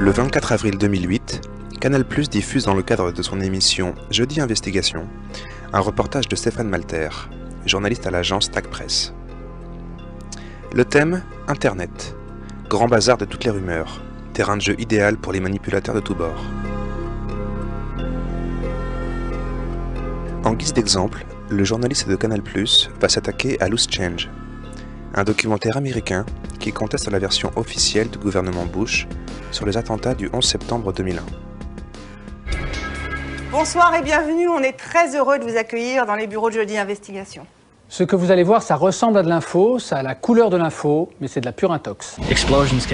Le 24 avril 2008, Canal+ diffuse dans le cadre de son émission Jeudi Investigation un reportage de Stéphane Malter, journaliste à l'agence TAC Presse. Le thème, Internet. Grand bazar de toutes les rumeurs, terrain de jeu idéal pour les manipulateurs de tous bords. En guise d'exemple, le journaliste de Canal+ va s'attaquer à Loose Change, un documentaire américain qui conteste la version officielle du gouvernement Bush sur les attentats du 11 septembre 2001. Bonsoir et bienvenue, on est très heureux de vous accueillir dans les bureaux de Jeudi Investigation. Ce que vous allez voir, ça ressemble à de l'info, ça a la couleur de l'info, mais c'est de la pure intox.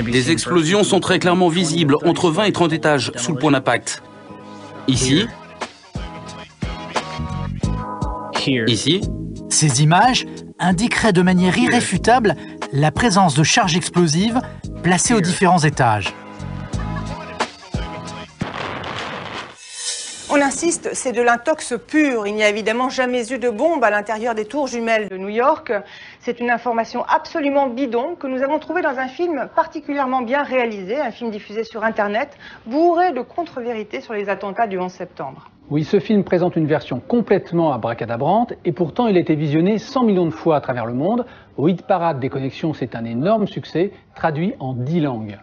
Les explosions sont très clairement visibles, entre 20 et 30 étages, sous le point d'impact. Ici. Ici. Ces images indiqueraient de manière irréfutable la présence de charges explosives placées aux différents étages. On insiste, c'est de l'intox pur. Il n'y a évidemment jamais eu de bombe à l'intérieur des tours jumelles de New York. C'est une information absolument bidon que nous avons trouvée dans un film particulièrement bien réalisé, un film diffusé sur Internet, bourré de contre-vérités sur les attentats du 11 septembre. Oui, ce film présente une version complètement abracadabrante et pourtant il a été visionné 100 millions de fois à travers le monde. Au hit parade des connexions, c'est un énorme succès, traduit en 10 langues.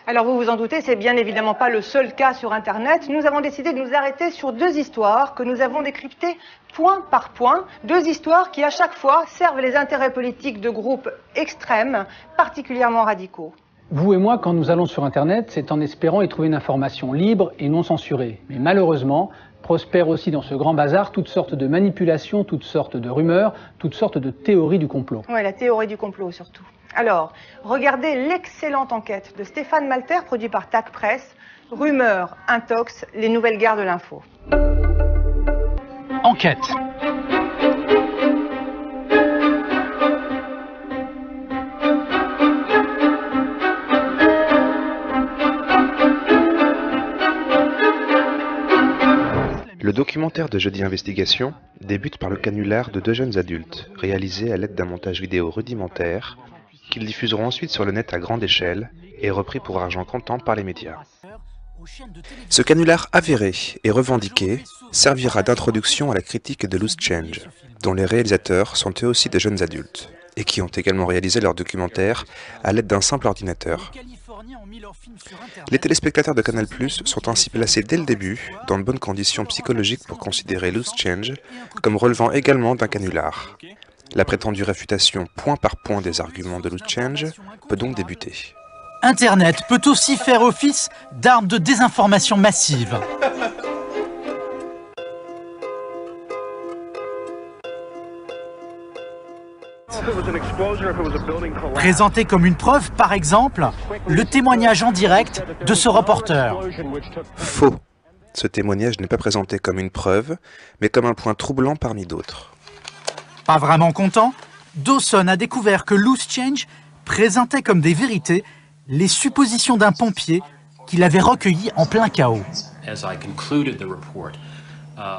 Alors vous vous en doutez, c'est bien évidemment pas le seul cas sur Internet. Nous avons décidé de nous arrêter sur deux histoires que nous avons décryptées point par point. Deux histoires qui à chaque fois servent les intérêts politiques de groupes extrêmes, particulièrement radicaux. Vous et moi, quand nous allons sur Internet, c'est en espérant y trouver une information libre et non censurée. Mais malheureusement, prospèrent aussi dans ce grand bazar toutes sortes de manipulations, toutes sortes de rumeurs, toutes sortes de théories du complot. Oui, la théorie du complot surtout. Alors, regardez l'excellente enquête de Stéphane Malter, produit par TAC Presse, Rumeurs, Intox, les nouvelles guerres de l'info. Enquête. Le documentaire de Jeudi Investigation débute par le canular de deux jeunes adultes, réalisé à l'aide d'un montage vidéo rudimentaire, qu'ils diffuseront ensuite sur le net à grande échelle et repris pour argent comptant par les médias. Ce canular avéré et revendiqué servira d'introduction à la critique de Loose Change, dont les réalisateurs sont eux aussi de jeunes adultes, et qui ont également réalisé leur documentaire à l'aide d'un simple ordinateur. Les téléspectateurs de Canal+ sont ainsi placés dès le début dans de bonnes conditions psychologiques pour considérer Loose Change comme relevant également d'un canular. La prétendue réfutation point par point des arguments de Loose Change peut donc débuter. Internet peut aussi faire office d'arme de désinformation massive. Présenté comme une preuve, par exemple, le témoignage en direct de ce reporter. Faux. Ce témoignage n'est pas présenté comme une preuve, mais comme un point troublant parmi d'autres. Pas vraiment content, Dawson a découvert que Loose Change présentait comme des vérités les suppositions d'un pompier qu'il avait recueillies en plein chaos.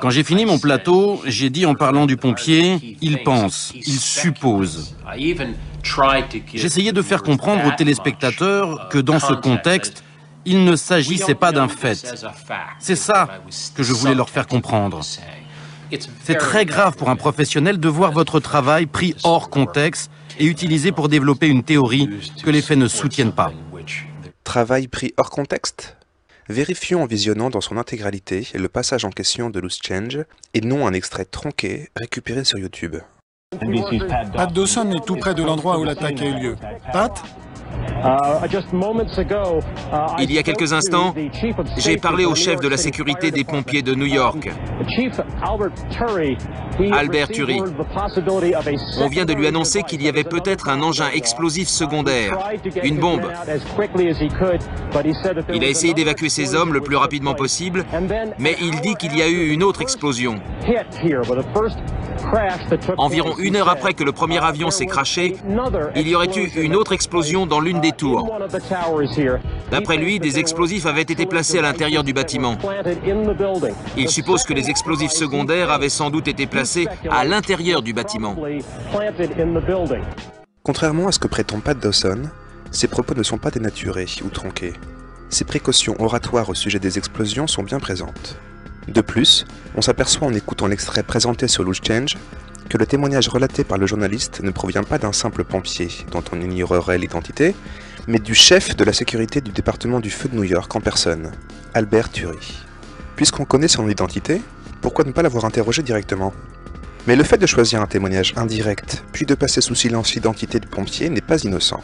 Quand j'ai fini mon plateau, j'ai dit en parlant du pompier, il pense, il suppose. J'essayais de faire comprendre aux téléspectateurs que dans ce contexte, il ne s'agissait pas d'un fait. C'est ça que je voulais leur faire comprendre. C'est très grave pour un professionnel de voir votre travail pris hors contexte et utilisé pour développer une théorie que les faits ne soutiennent pas. Travail pris hors contexte ? Vérifions en visionnant dans son intégralité le passage en question de Loose Change et non un extrait tronqué récupéré sur YouTube. Pat Dawson est tout près de l'endroit où l'attaque a eu lieu. Pat ? Il y a quelques instants, j'ai parlé au chef de la sécurité des pompiers de New York, Albert Turi. On vient de lui annoncer qu'il y avait peut-être un engin explosif secondaire, une bombe. Il a essayé d'évacuer ses hommes le plus rapidement possible, mais il dit qu'il y a eu une autre explosion. Environ 1 heure après que le premier avion s'est crashé, il y aurait eu une autre explosion dans l'une des tours. D'après lui, des explosifs avaient été placés à l'intérieur du bâtiment. Il suppose que les explosifs secondaires avaient sans doute été placés à l'intérieur du bâtiment. Contrairement à ce que prétend Pat Dawson, ses propos ne sont pas dénaturés ou tronqués. Ces précautions oratoires au sujet des explosions sont bien présentes. De plus, on s'aperçoit en écoutant l'extrait présenté sur Loose Change que le témoignage relaté par le journaliste ne provient pas d'un simple pompier dont on ignorerait l'identité, mais du chef de la sécurité du département du feu de New York en personne, Albert Tury. Puisqu'on connaît son identité, pourquoi ne pas l'avoir interrogé directement ? Mais le fait de choisir un témoignage indirect, puis de passer sous silence l'identité du pompier n'est pas innocent.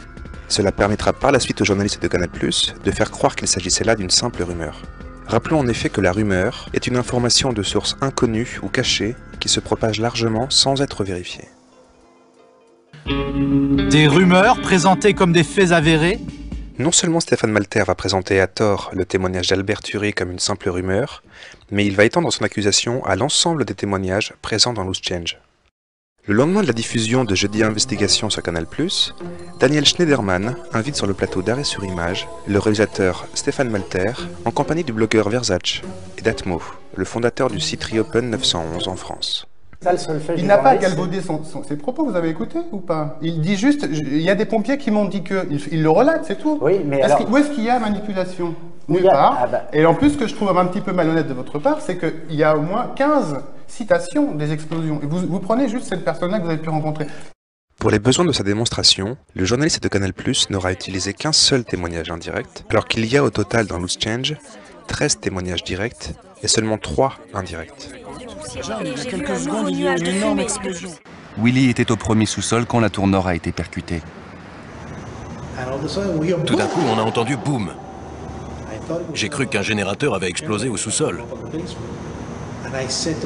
Cela permettra par la suite aux journalistes de Canal+, de faire croire qu'il s'agissait là d'une simple rumeur. Rappelons en effet que la rumeur est une information de source inconnue ou cachée qui se propage largement sans être vérifiée. Des rumeurs présentées comme des faits avérés? Non seulement Stéphane Malter va présenter à tort le témoignage d'Albert Tury comme une simple rumeur, mais il va étendre son accusation à l'ensemble des témoignages présents dans Loose Change. Le lendemain de la diffusion de Jeudi Investigation sur Canal+, Daniel Schneiderman invite sur le plateau d'Arrêt sur Image le réalisateur Stéphane Malter en compagnie du blogueur Versace et d'Atmo, le fondateur du site Reopen 911 en France. Il n'a pas galvaudé ses propos, vous avez écouté ou pas? Il dit juste, il y a des pompiers qui m'ont dit que, il le relate, c'est tout. Oui, mais où est-ce qu'il y a manipulation? Nulle part. Et en plus, ce que je trouve un petit peu malhonnête de votre part, c'est qu'il y a au moins 15 citations des explosions. Et vous prenez juste cette personne-là que vous avez pu rencontrer. Pour les besoins de sa démonstration, le journaliste de Canal+ n'aura utilisé qu'un seul témoignage indirect, alors qu'il y a au total dans Loose Change 13 témoignages directs et seulement 3 indirects. Il y a quelques secondes, il y a eu une énorme explosion. Willy était au premier sous-sol quand la tour nord a été percutée. Tout d'un coup, on a entendu boum. J'ai cru qu'un générateur avait explosé au sous-sol.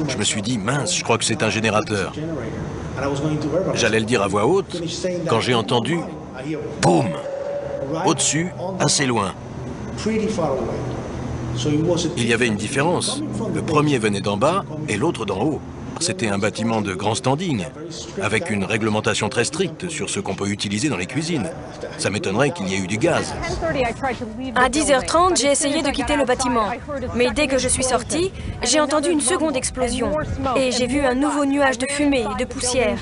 Je me suis dit, mince, je crois que c'est un générateur. J'allais le dire à voix haute quand j'ai entendu boum, au-dessus, assez loin. Il y avait une différence. Le premier venait d'en bas et l'autre d'en haut. C'était un bâtiment de grand standing, avec une réglementation très stricte sur ce qu'on peut utiliser dans les cuisines. Ça m'étonnerait qu'il y ait eu du gaz. À 10h30, j'ai essayé de quitter le bâtiment. Mais dès que je suis sortie, j'ai entendu une seconde explosion. Et j'ai vu un nouveau nuage de fumée et de poussière.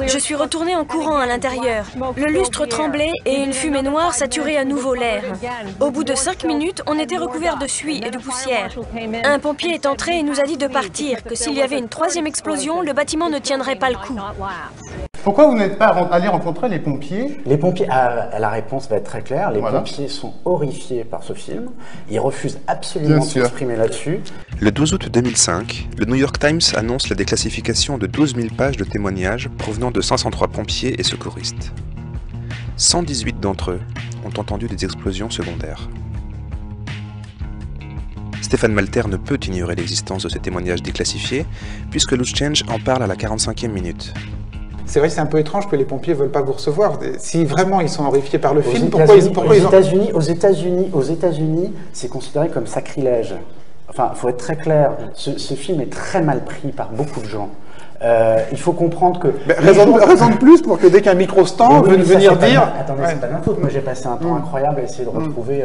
Je suis retournée en courant à l'intérieur. Le lustre tremblait et une fumée noire saturait à nouveau l'air. Au bout de 5 minutes, on était recouvert de suie et de poussière. Un pompier est entré et nous a dit de partir, que s'il y avait une troisième explosion, le bâtiment ne tiendrait pas le coup. Pourquoi vous n'êtes pas allé rencontrer les pompiers? Les pompiers, la réponse va être très claire. Les pompiers sont horrifiés par ce film. Ils refusent absolument de s'exprimer là-dessus. Le 12 août 2005, le New York Times annonce la déclassification de 12 000 pages de témoignages provenant de 503 pompiers et secouristes. 118 d'entre eux ont entendu des explosions secondaires. Stéphane Malter ne peut ignorer l'existence de ces témoignages déclassifiés, puisque Loose Change en parle à la 45e minute. C'est vrai que c'est un peu étrange que les pompiers ne veulent pas vous recevoir. Si vraiment ils sont horrifiés par le film, aux États-Unis, c'est considéré comme sacrilège. Enfin, il faut être très clair, ce film est très mal pris par beaucoup de gens. Il faut comprendre que... Raison de plus pour que dès qu'un micro se tend, venir dire... Attendez, c'est pas de ma faute. Moi, j'ai passé un temps incroyable à essayer de retrouver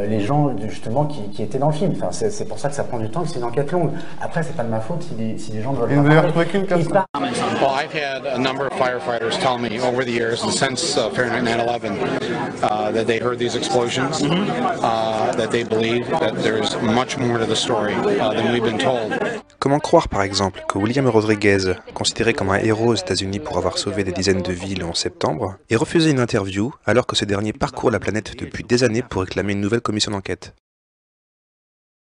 les gens, justement, qui étaient dans le film. Enfin, c'est pour ça que ça prend du temps et que c'est une enquête longue. Après, c'est pas de ma faute si les gens ne veulent pas parler. Well, I've had a number of firefighters tell me over the years, since Fahrenheit 9/11, that they heard these explosions, that they believe that there's much more to the story than we've been told. Comment croire par exemple que William Rodriguez, considéré comme un héros aux États-Unis pour avoir sauvé des dizaines de vies le 11 septembre, ait refusé une interview alors que ce dernier parcourt la planète depuis des années pour réclamer une nouvelle commission d'enquête?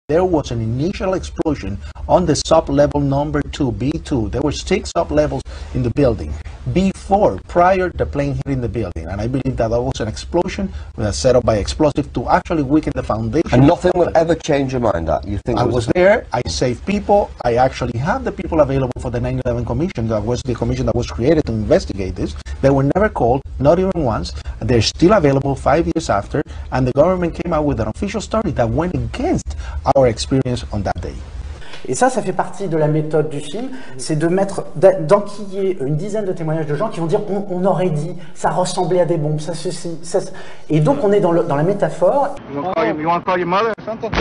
There was an initial explosion on the sub-level number 2, B2. There were 6 sub-levels in the building. B4, prior to the plane hitting the building. And I believe that was an explosion set up by explosive to actually weaken the foundation. And nothing will ever change your mind that? You think I was there, I saved people, I actually have the people available for the 9/11 Commission. That was the commission that was created to investigate this. They were never called, not even once. They're still available 5 years after. And the government came out with an official story that went against our experience on that day. Et ça fait partie de la méthode du film, c'est d'enquiller une dizaine de témoignages de gens qui vont dire on aurait dit, ça ressemblait à des bombes, ça ceci, ça. Et donc on est dans la métaphore. You want to call your mother or something?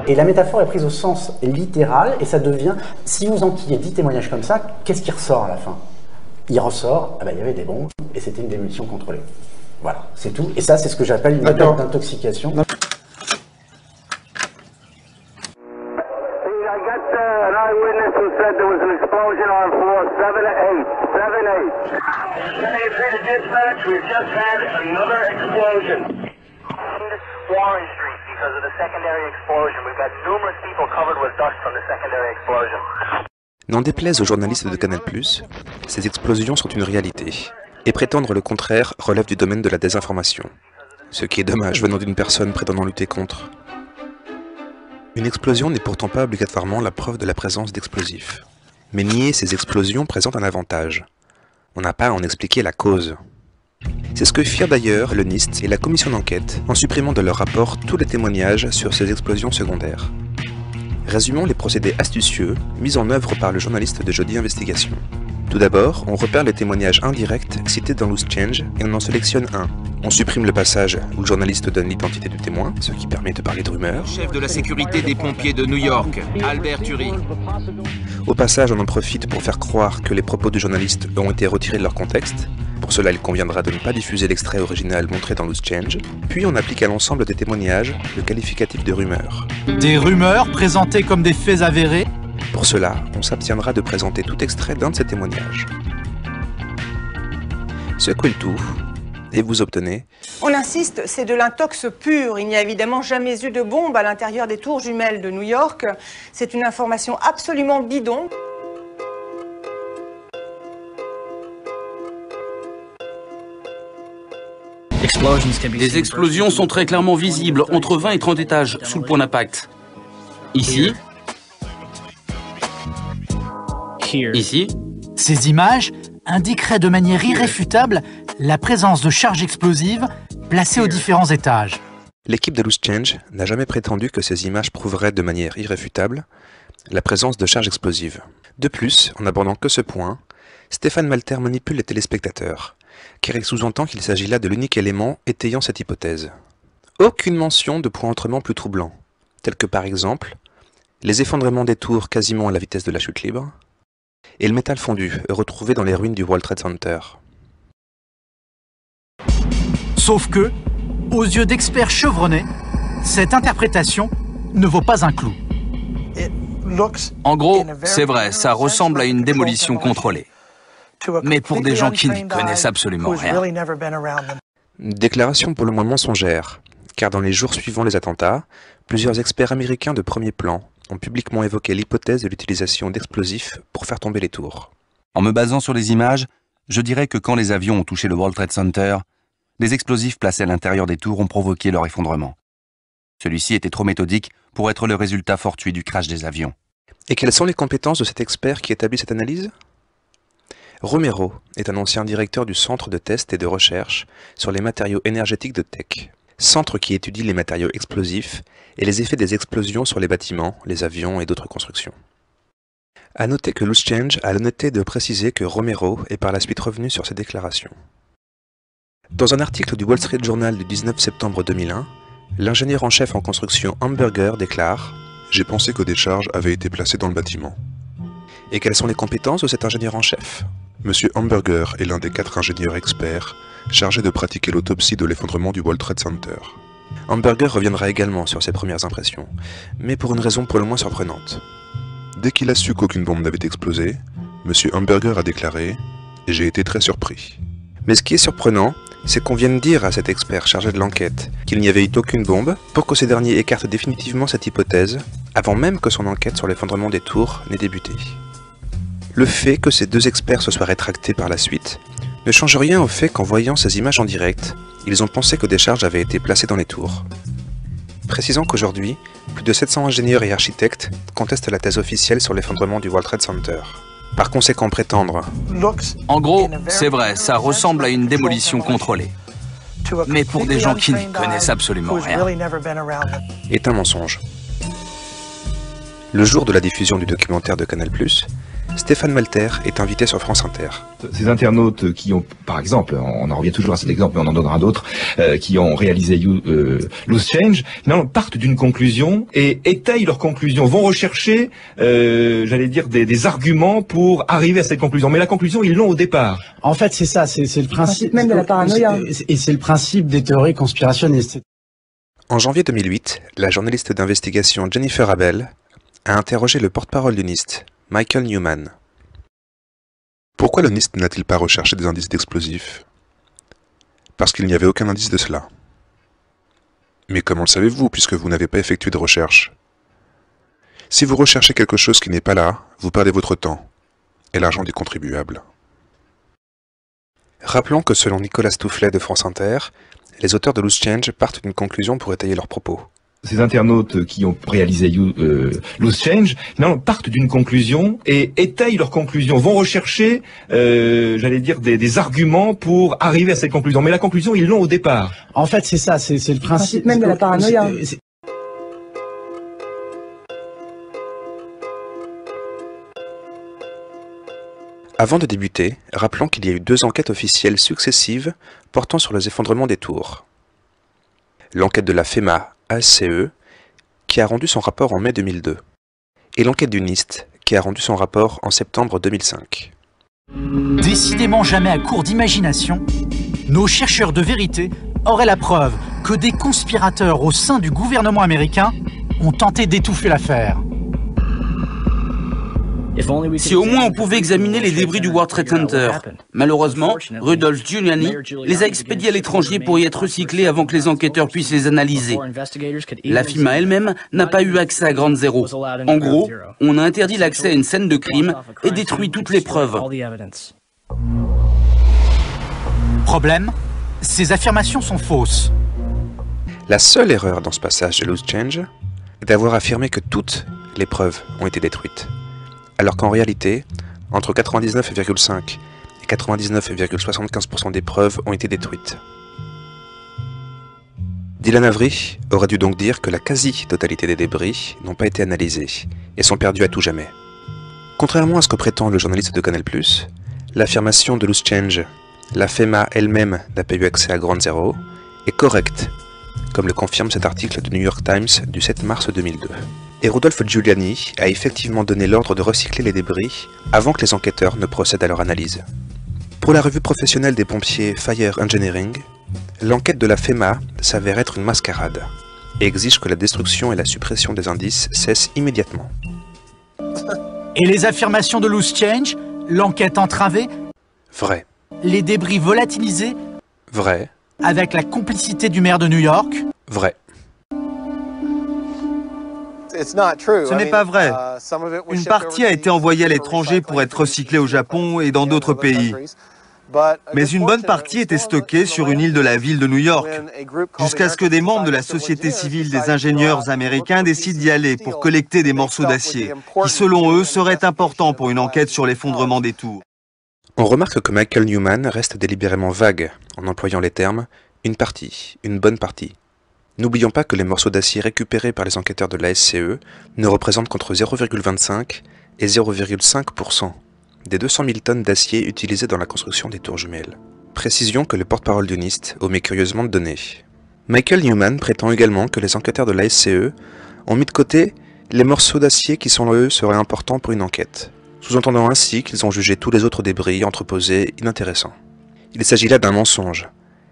Et la métaphore est prise au sens littéral et ça devient, si vous enquillez 10 témoignages comme ça, qu'est-ce qui ressort à la fin? Il ressort, il y avait des bombes et c'était une démolition contrôlée. Voilà, c'est tout. Et ça, c'est ce que j'appelle une méthode d'intoxication. N'en déplaise aux journalistes de Canal+, ces explosions sont une réalité. Et prétendre le contraire relève du domaine de la désinformation. Ce qui est dommage venant d'une personne prétendant lutter contre. Une explosion n'est pourtant pas obligatoirement la preuve de la présence d'explosifs. Mais nier ces explosions présente un avantage. On n'a pas à en expliquer la cause. C'est ce que firent d'ailleurs le NIST et la commission d'enquête en supprimant de leur rapport tous les témoignages sur ces explosions secondaires. Résumons les procédés astucieux mis en œuvre par le journaliste de Jeudi Investigation. Tout d'abord, on repère les témoignages indirects cités dans Loose Change et on en sélectionne un. On supprime le passage où le journaliste donne l'identité du témoin, ce qui permet de parler de rumeurs. Chef de la sécurité des pompiers de New York, Albert Turi. Au passage, on en profite pour faire croire que les propos du journaliste ont été retirés de leur contexte. Pour cela, il conviendra de ne pas diffuser l'extrait original montré dans Loose Change. Puis on applique à l'ensemble des témoignages le qualificatif de rumeurs. Des rumeurs présentées comme des faits avérés. Pour cela, on s'abstiendra de présenter tout extrait d'un de ces témoignages. Secouez le tout, et vous obtenez... On insiste, c'est de l'intox pur. Il n'y a évidemment jamais eu de bombe à l'intérieur des tours jumelles de New York. C'est une information absolument bidon. Des explosions sont très clairement visibles, entre 20 et 30 étages, sous le point d'impact. Ici. Ici. Ces images indiqueraient de manière irréfutable la présence de charges explosives placées aux différents étages. L'équipe de Loose Change n'a jamais prétendu que ces images prouveraient de manière irréfutable la présence de charges explosives. De plus, en n'abordant que ce point, Stéphane Malter manipule les téléspectateurs, car il sous-entend qu'il s'agit là de l'unique élément étayant cette hypothèse. Aucune mention de points autrement plus troublants, tels que par exemple les effondrements des tours quasiment à la vitesse de la chute libre, et le métal fondu retrouvé dans les ruines du World Trade Center. Sauf que, aux yeux d'experts chevronnés, cette interprétation ne vaut pas un clou. En gros, c'est vrai, ça ressemble à une démolition contrôlée. Mais pour des gens qui n'y connaissent absolument rien. Déclaration pour le moins mensongère, car dans les jours suivant les attentats, plusieurs experts américains de premier plan ont publiquement évoqué l'hypothèse de l'utilisation d'explosifs pour faire tomber les tours. En me basant sur les images, je dirais que quand les avions ont touché le World Trade Center, les explosifs placés à l'intérieur des tours ont provoqué leur effondrement. Celui-ci était trop méthodique pour être le résultat fortuit du crash des avions. Et quelles sont les compétences de cet expert qui établit cette analyse ? Romero est un ancien directeur du Centre de test et de recherche sur les matériaux énergétiques de Tech, centre qui étudie les matériaux explosifs et les effets des explosions sur les bâtiments, les avions et d'autres constructions. A noter que Loose Change a l'honnêteté de préciser que Romero est par la suite revenu sur ses déclarations. Dans un article du Wall Street Journal du 19 septembre 2001, l'ingénieur en chef en construction Hamburger déclare « J'ai pensé que des charges avaient été placées dans le bâtiment ». Et quelles sont les compétences de cet ingénieur en chef ? Monsieur Hamburger est l'un des 4 ingénieurs experts chargés de pratiquer l'autopsie de l'effondrement du World Trade Center. Hamburger reviendra également sur ses premières impressions, mais pour une raison pour le moins surprenante. Dès qu'il a su qu'aucune bombe n'avait explosé, Monsieur Hamburger a déclaré « J'ai été très surpris ». Mais ce qui est surprenant, c'est qu'on vienne dire à cet expert chargé de l'enquête qu'il n'y avait eu aucune bombe pour que ce dernier écarte définitivement cette hypothèse avant même que son enquête sur l'effondrement des tours n'ait débuté. Le fait que ces deux experts se soient rétractés par la suite ne change rien au fait qu'en voyant ces images en direct, ils ont pensé que des charges avaient été placées dans les tours. Précisons qu'aujourd'hui, plus de 700 ingénieurs et architectes contestent la thèse officielle sur l'effondrement du World Trade Center. Par conséquent, prétendre En gros, c'est vrai, ça ressemble à une démolition contrôlée. Mais pour des gens qui n'y connaissent absolument rien. Est un mensonge. Le jour de la diffusion du documentaire de Canal+, Stéphane Malter est invité sur France Inter. Ces internautes qui ont, par exemple, on en revient toujours à cet exemple, mais on en donnera d'autres, qui ont réalisé Loose Change, partent d'une conclusion et étayent leur conclusion, vont rechercher, j'allais dire, des arguments pour arriver à cette conclusion. Mais la conclusion, ils l'ont au départ. En fait, c'est ça, c'est le principe même de la paranoïa. Et c'est le principe des théories conspirationnistes. En janvier 2008, la journaliste d'investigation Jennifer Abel a interrogé le porte-parole du NIST, Michael Newman. Pourquoi le NIST n'a-t-il pas recherché des indices d'explosifs? Parce qu'il n'y avait aucun indice de cela. Mais comment le savez-vous, puisque vous n'avez pas effectué de recherche? Si vous recherchez quelque chose qui n'est pas là, vous perdez votre temps et l'argent des contribuables. Rappelons que selon Nicolas Toufflet de France Inter, les auteurs de Loose Change partent d'une conclusion pour étayer leurs propos. Ces internautes qui ont réalisé Loose Change partent d'une conclusion et étayent leur conclusion, vont rechercher, j'allais dire, des arguments pour arriver à cette conclusion. Mais la conclusion, ils l'ont au départ. En fait, c'est ça, c'est le principe même de la paranoïa. Avant de débuter, rappelons qu'il y a eu 2 enquêtes officielles successives portant sur les effondrements des tours. L'enquête de la FEMA ASCE, qui a rendu son rapport en mai 2002, et l'enquête du NIST, qui a rendu son rapport en septembre 2005. Décidément jamais à court d'imagination, nos chercheurs de vérité auraient la preuve que des conspirateurs au sein du gouvernement américain ont tenté d'étouffer l'affaire. Si au moins on pouvait examiner les débris du World Trade Center. Malheureusement, Rudolph Giuliani les a expédiés à l'étranger pour y être recyclés avant que les enquêteurs puissent les analyser. La FIMA elle-même n'a pas eu accès à Ground Zero. En gros, on a interdit l'accès à une scène de crime et détruit toutes les preuves. Problème, ces affirmations sont fausses. La seule erreur dans ce passage de Loose Change est d'avoir affirmé que toutes les preuves ont été détruites. Alors qu'en réalité, entre 99,5 et 99,75% des preuves ont été détruites. Dylan Avery aurait dû donc dire que la quasi-totalité des débris n'ont pas été analysés et sont perdus à tout jamais. Contrairement à ce que prétend le journaliste de Canal+, l'affirmation de Loose Change, la FEMA elle-même n'a pas eu accès à Ground Zero, est correcte, comme le confirme cet article du New York Times du 7 mars 2002. Et Rudolph Giuliani a effectivement donné l'ordre de recycler les débris avant que les enquêteurs ne procèdent à leur analyse. Pour la revue professionnelle des pompiers Fire Engineering, l'enquête de la FEMA s'avère être une mascarade et exige que la destruction et la suppression des indices cessent immédiatement. Et les affirmations de Loose Change, l'enquête entravée, vrai. Les débris volatilisés, vrai. Avec la complicité du maire de New York, vrai. Ce n'est pas vrai. Une partie a été envoyée à l'étranger pour être recyclée au Japon et dans d'autres pays. Mais une bonne partie était stockée sur une île de la ville de New York, jusqu'à ce que des membres de la société civile des ingénieurs américains décident d'y aller pour collecter des morceaux d'acier, qui selon eux seraient importants pour une enquête sur l'effondrement des tours. On remarque que Michael Newman reste délibérément vague en employant les termes « une partie »,« une bonne partie ». N'oublions pas que les morceaux d'acier récupérés par les enquêteurs de l'ASCE ne représentent qu'entre 0,25 et 0,5% des 200 000 tonnes d'acier utilisées dans la construction des tours jumelles. Précision que le porte-parole du NIST omet curieusement de donner. Michael Newman prétend également que les enquêteurs de l'ASCE ont mis de côté les morceaux d'acier qui selon eux seraient importants pour une enquête, sous-entendant ainsi qu'ils ont jugé tous les autres débris entreposés inintéressants. Il s'agit là d'un mensonge.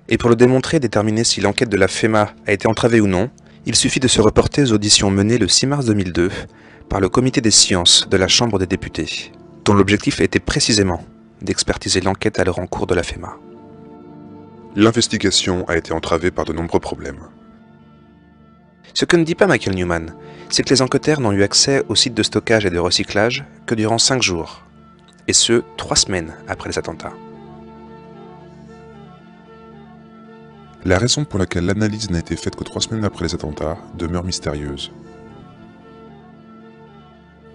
Et pour le démontrer et déterminer si l'enquête de la FEMA a été entravée ou non, il suffit de se reporter aux auditions menées le 6 mars 2002 par le Comité des sciences de la Chambre des députés, dont l'objectif était précisément d'expertiser l'enquête alors en cours de la FEMA. L'investigation a été entravée par de nombreux problèmes. Ce que ne dit pas Michael Newman, c'est que les enquêteurs n'ont eu accès aux sites de stockage et de recyclage que durant 5 jours, et ce, 3 semaines après les attentats. La raison pour laquelle l'analyse n'a été faite que 3 semaines après les attentats demeure mystérieuse.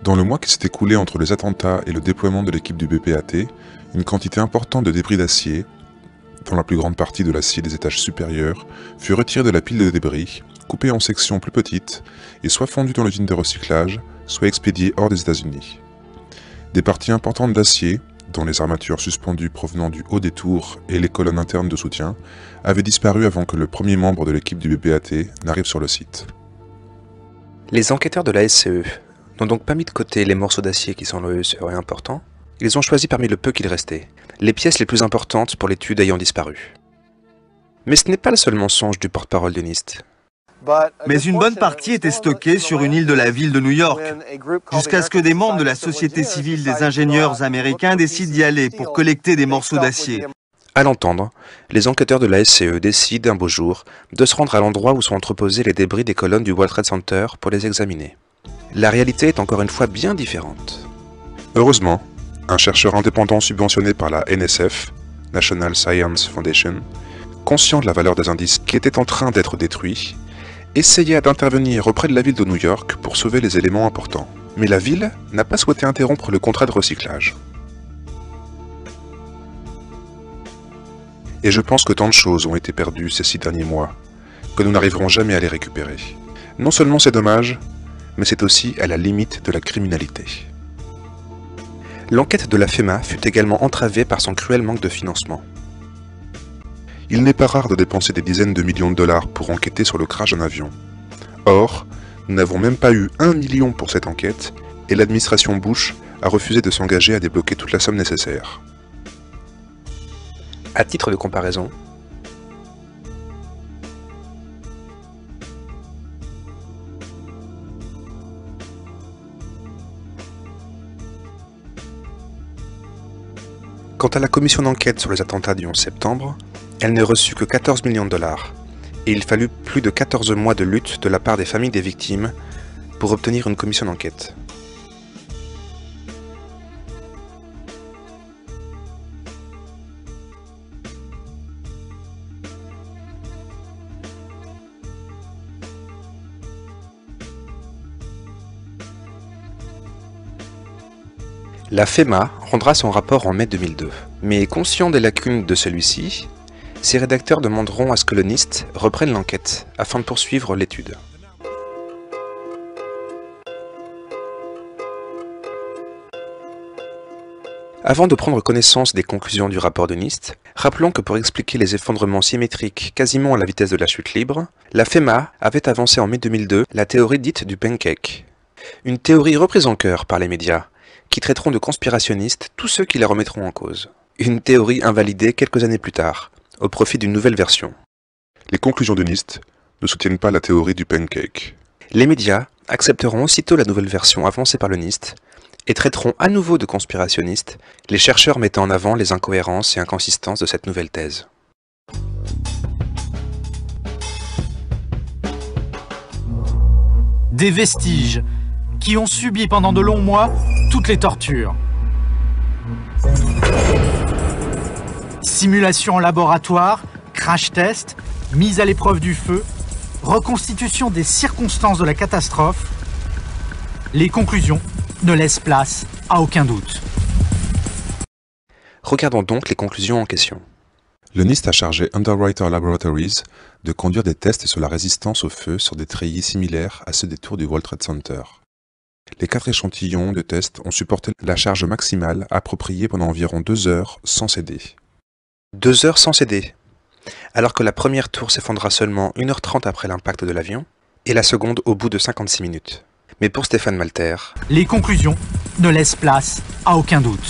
Dans le mois qui s'est écoulé entre les attentats et le déploiement de l'équipe du BPAT, une quantité importante de débris d'acier, dont la plus grande partie de l'acier des étages supérieurs, fut retirée de la pile de débris, coupée en sections plus petites, et soit fondue dans l'usine de recyclage, soit expédiée hors des États-Unis. Des parties importantes d'acier, dont les armatures suspendues provenant du haut des tours et les colonnes internes de soutien, avaient disparu avant que le premier membre de l'équipe du BPAT n'arrive sur le site. Les enquêteurs de la SCE n'ont donc pas mis de côté les morceaux d'acier qui selon eux seraient importants. Ils ont choisi parmi le peu qu'il restait, les pièces les plus importantes pour l'étude ayant disparu. Mais ce n'est pas le seul mensonge du porte-parole du NIST. Mais une bonne partie était stockée sur une île de la ville de New York, jusqu'à ce que des membres de la société civile des ingénieurs américains décident d'y aller pour collecter des morceaux d'acier. À l'entendre, les enquêteurs de la SCE décident un beau jour de se rendre à l'endroit où sont entreposés les débris des colonnes du World Trade Center pour les examiner. La réalité est encore une fois bien différente. Heureusement, un chercheur indépendant subventionné par la NSF, National Science Foundation, conscient de la valeur des indices qui étaient en train d'être détruits, essaya d'intervenir auprès de la ville de New York pour sauver les éléments importants. Mais la ville n'a pas souhaité interrompre le contrat de recyclage. Et je pense que tant de choses ont été perdues ces 6 derniers mois, que nous n'arriverons jamais à les récupérer. Non seulement c'est dommage, mais c'est aussi à la limite de la criminalité. L'enquête de la FEMA fut également entravée par son cruel manque de financement. Il n'est pas rare de dépenser des dizaines de millions de dollars pour enquêter sur le crash d'un avion. Or, nous n'avons même pas eu 1 million pour cette enquête, et l'administration Bush a refusé de s'engager à débloquer toute la somme nécessaire. À titre de comparaison, quant à la commission d'enquête sur les attentats du 11 septembre, elle ne reçut que 14 millions de dollars, et il fallut plus de 14 mois de lutte de la part des familles des victimes pour obtenir une commission d'enquête. La FEMA rendra son rapport en mai 2002, mais conscient des lacunes de celui-ci, ses rédacteurs demanderont à ce que le NIST reprenne l'enquête afin de poursuivre l'étude. Avant de prendre connaissance des conclusions du rapport de NIST, rappelons que pour expliquer les effondrements symétriques quasiment à la vitesse de la chute libre, la FEMA avait avancé en mai 2002 la théorie dite du pancake. Une théorie reprise en cœur par les médias, qui traiteront de conspirationnistes tous ceux qui la remettront en cause. Une théorie invalidée quelques années plus tard, au profit d'une nouvelle version. Les conclusions de NIST ne soutiennent pas la théorie du pancake. Les médias accepteront aussitôt la nouvelle version avancée par le NIST et traiteront à nouveau de conspirationnistes, les chercheurs mettant en avant les incohérences et inconsistances de cette nouvelle thèse. Des vestiges qui ont subi pendant de longs mois toutes les tortures. Simulation en laboratoire, crash test, mise à l'épreuve du feu, reconstitution des circonstances de la catastrophe. Les conclusions ne laissent place à aucun doute. Regardons donc les conclusions en question. Le NIST a chargé Underwriter Laboratories de conduire des tests sur la résistance au feu sur des treillis similaires à ceux des tours du World Trade Center. Les 4 échantillons de test ont supporté la charge maximale appropriée pendant environ 2 heures sans céder. 2 heures sans céder, alors que la première tour s'effondra seulement 1h30 après l'impact de l'avion, et la seconde au bout de 56 minutes. Mais pour Stéphane Malter, les conclusions ne laissent place à aucun doute.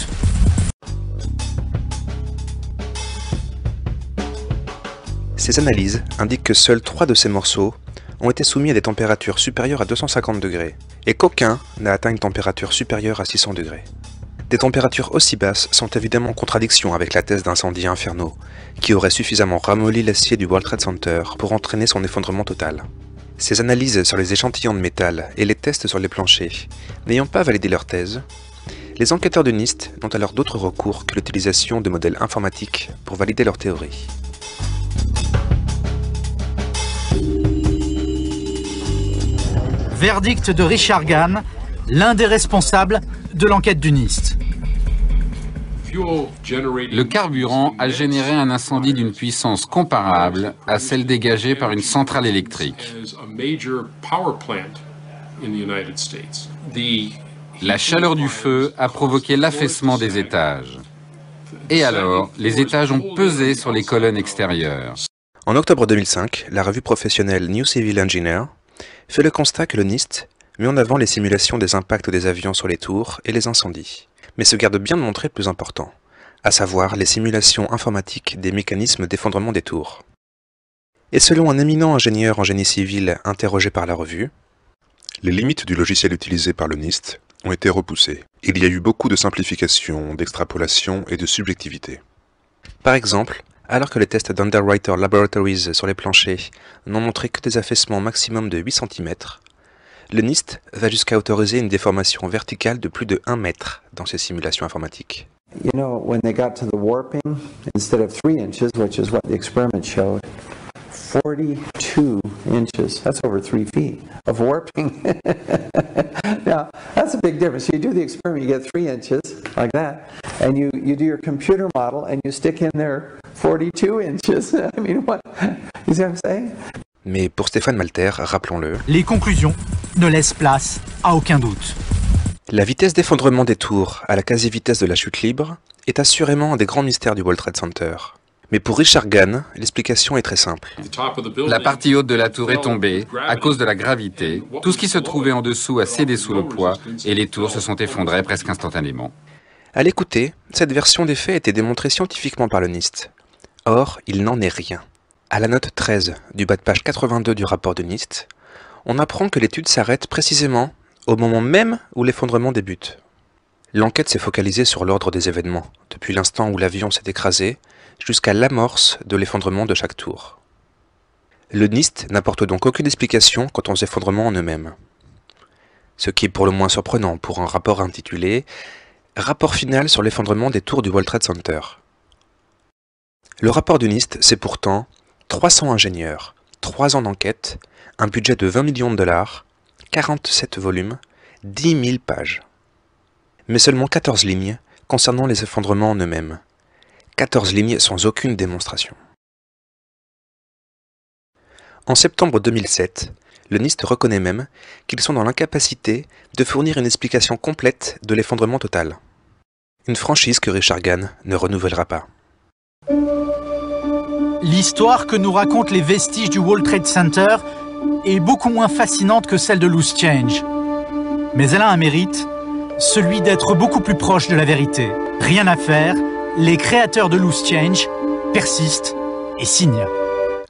Ces analyses indiquent que seuls 3 de ces morceaux ont été soumis à des températures supérieures à 250 degrés, et qu'aucun n'a atteint une température supérieure à 600 degrés. Des températures aussi basses sont évidemment en contradiction avec la thèse d'incendies infernaux, qui aurait suffisamment ramolli l'acier du World Trade Center pour entraîner son effondrement total. Ces analyses sur les échantillons de métal et les tests sur les planchers n'ayant pas validé leur thèse, les enquêteurs de NIST n'ont alors d'autre recours que l'utilisation de modèles informatiques pour valider leur théorie. Verdict de Richard Gahn, l'un des responsables de l'enquête du NIST. Le carburant a généré un incendie d'une puissance comparable à celle dégagée par une centrale électrique. La chaleur du feu a provoqué l'affaissement des étages. Et alors, les étages ont pesé sur les colonnes extérieures. En octobre 2005, la revue professionnelle New Civil Engineer fait le constat que le NIST met en avant les simulations des impacts des avions sur les tours et les incendies, mais se garde bien de montrer le plus important, à savoir les simulations informatiques des mécanismes d'effondrement des tours. Et selon un éminent ingénieur en génie civil interrogé par la revue, les limites du logiciel utilisé par le NIST ont été repoussées. Il y a eu beaucoup de simplification, d'extrapolation et de subjectivité. Par exemple, alors que les tests d'Underwriter Laboratories sur les planchers n'ont montré que des affaissements maximum de 8 cm, le NIST va jusqu'à autoriser une déformation verticale de plus de 1 mètre dans ces simulations informatiques. You know, when they got to the warping, instead of 3 inches, which is what the experiment showed, 42 inches, that's over 3 feet of warping. Now, that's a big difference. You do the experiment, you get 3 inches, like that, and you do your computer model, and you stick in there 42 inches. I mean, what? You see what I'm saying? Mais pour Stéphane Malter, rappelons-le, les conclusions ne laissent place à aucun doute. La vitesse d'effondrement des tours à la quasi-vitesse de la chute libre est assurément un des grands mystères du World Trade Center. Mais pour Richard Gann, l'explication est très simple. La partie haute de la tour est tombée à cause de la gravité. Tout ce qui se trouvait en dessous a cédé sous le poids et les tours se sont effondrées presque instantanément. À l'écouter, cette version des faits a été démontrée scientifiquement par le NIST. Or, il n'en est rien. À la note 13 du bas de page 82 du rapport de NIST, on apprend que l'étude s'arrête précisément au moment même où l'effondrement débute. L'enquête s'est focalisée sur l'ordre des événements, depuis l'instant où l'avion s'est écrasé jusqu'à l'amorce de l'effondrement de chaque tour. Le NIST n'apporte donc aucune explication quant aux effondrements en eux-mêmes. Ce qui est pour le moins surprenant pour un rapport intitulé « Rapport final sur l'effondrement des tours du World Trade Center ». Le rapport du NIST, c'est pourtant 300 ingénieurs, 3 ans d'enquête, un budget de 20 millions de dollars, 47 volumes, 10 000 pages. Mais seulement 14 lignes concernant les effondrements en eux-mêmes. 14 lignes sans aucune démonstration. En septembre 2007, le NIST reconnaît même qu'ils sont dans l'incapacité de fournir une explication complète de l'effondrement total. Une franchise que Richard Gann ne renouvellera pas. L'histoire que nous racontent les vestiges du World Trade Center est beaucoup moins fascinante que celle de Loose Change. Mais elle a un mérite, celui d'être beaucoup plus proche de la vérité. Rien à faire, les créateurs de Loose Change persistent et signent.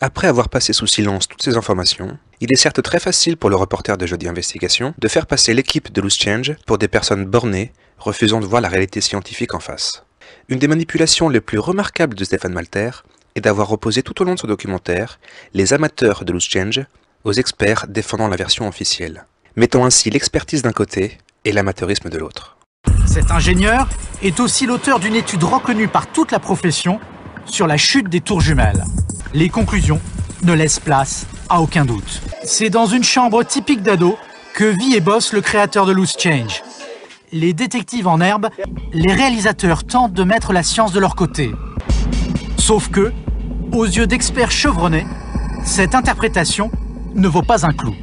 Après avoir passé sous silence toutes ces informations, il est certes très facile pour le reporter de Jeudi Investigation de faire passer l'équipe de Loose Change pour des personnes bornées, refusant de voir la réalité scientifique en face. Une des manipulations les plus remarquables de Stéphane Malter est d'avoir opposé tout au long de ce documentaire les amateurs de Loose Change aux experts défendant la version officielle, mettant ainsi l'expertise d'un côté et l'amateurisme de l'autre. Cet ingénieur est aussi l'auteur d'une étude reconnue par toute la profession sur la chute des tours jumelles. Les conclusions ne laissent place à aucun doute. C'est dans une chambre typique d'ado que vit et bosse le créateur de Loose Change. Les détectives en herbe, les réalisateurs tentent de mettre la science de leur côté. Sauf que, aux yeux d'experts chevronnés, cette interprétation ne vaut pas un clou.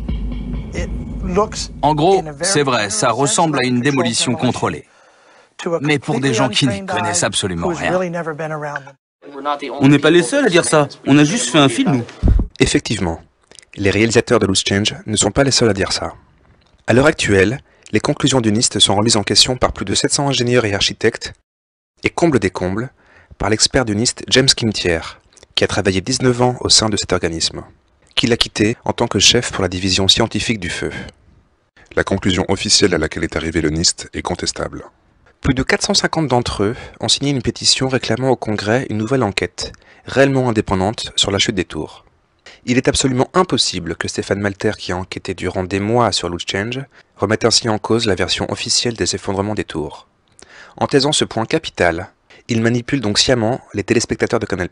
En gros, c'est vrai, ça ressemble à une démolition contrôlée. Mais pour des gens qui n'y connaissent absolument rien. On n'est pas les seuls à dire ça. On a juste fait un film, nous. Effectivement, les réalisateurs de Loose Change ne sont pas les seuls à dire ça. À l'heure actuelle, les conclusions du NIST sont remises en question par plus de 700 ingénieurs et architectes, et comble des combles, par l'expert du NIST James Kimtier, qui a travaillé 19 ans au sein de cet organisme, qu'il a quitté en tant que chef pour la division scientifique du feu. La conclusion officielle à laquelle est arrivé le NIST est contestable. Plus de 450 d'entre eux ont signé une pétition réclamant au Congrès une nouvelle enquête, réellement indépendante, sur la chute des tours. Il est absolument impossible que Stéphane Malter, qui a enquêté durant des mois sur Loose Change, remette ainsi en cause la version officielle des effondrements des tours. En taisant ce point capital, il manipule donc sciemment les téléspectateurs de Canal+.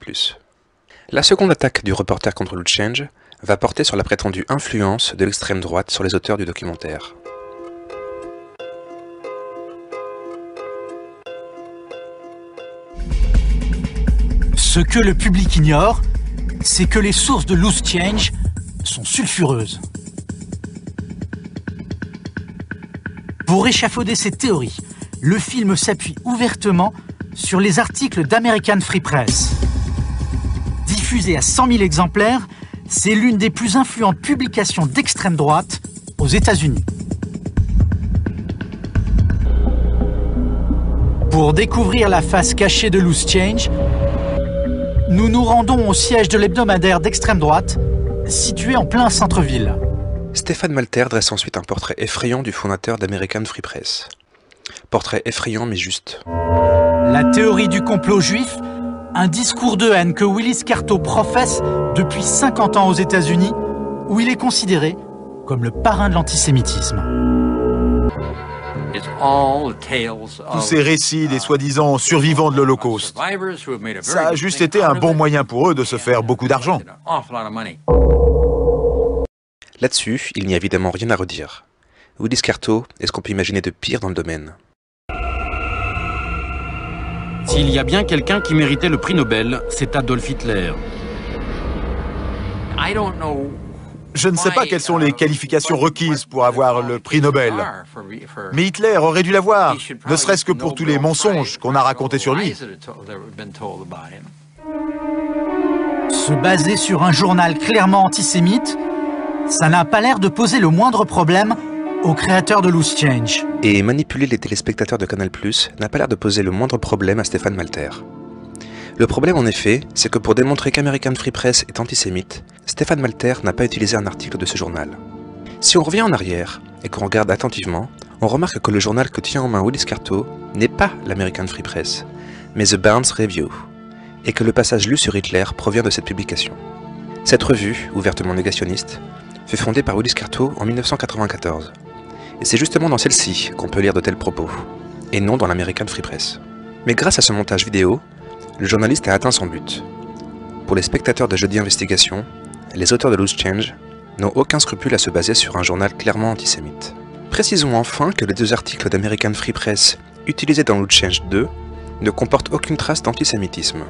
La seconde attaque du reporter contre Loose Change va porter sur la prétendue influence de l'extrême droite sur les auteurs du documentaire. Ce que le public ignore, c'est que les sources de Loose Change sont sulfureuses. Pour Pour échafauder ces théories, le film s'appuie ouvertement sur les articles d'American Free Press. Diffusé à 100 000 exemplaires, c'est l'une des plus influentes publications d'extrême droite aux États-Unis. Pour découvrir la face cachée de Loose Change, nous nous rendons au siège de l'hebdomadaire d'extrême droite, situé en plein centre-ville. Stéphane Malter dresse ensuite un portrait effrayant du fondateur d'American Free Press. Portrait effrayant mais juste. La théorie du complot juif, un discours de haine que Willis Carto professe depuis 50 ans aux États-Unis, où il est considéré comme le parrain de l'antisémitisme. Tous ces récits des soi-disant survivants de l'Holocauste, ça a juste été un bon moyen pour eux de se faire beaucoup d'argent. Là-dessus, il n'y a évidemment rien à redire. Willis Carto est ce qu'on peut imaginer de pire dans le domaine. S'il y a bien quelqu'un qui méritait le prix Nobel, c'est Adolf Hitler. Je ne sais pas quelles sont les qualifications requises pour avoir le prix Nobel. Mais Hitler aurait dû l'avoir, ne serait-ce que pour tous les mensonges qu'on a racontés sur lui. Se baser sur un journal clairement antisémite, ça n'a pas l'air de poser le moindre problème au créateur de Loose Change. Et manipuler les téléspectateurs de Canal+, n'a pas l'air de poser le moindre problème à Stéphane Malter. Le problème en effet, c'est que pour démontrer qu'American Free Press est antisémite, Stéphane Malter n'a pas utilisé un article de ce journal. Si on revient en arrière, et qu'on regarde attentivement, on remarque que le journal que tient en main Willis Carto n'est pas l'American Free Press, mais The Barnes Review, et que le passage lu sur Hitler provient de cette publication. Cette revue, ouvertement négationniste, fut fondée par Willis Carto en 1994. Et c'est justement dans celle-ci qu'on peut lire de tels propos, et non dans l'American Free Press. Mais grâce à ce montage vidéo, le journaliste a atteint son but. Pour les spectateurs de Jeudi Investigation, les auteurs de Loose Change n'ont aucun scrupule à se baser sur un journal clairement antisémite. Précisons enfin que les deux articles d'American Free Press utilisés dans Loose Change 2 ne comportent aucune trace d'antisémitisme.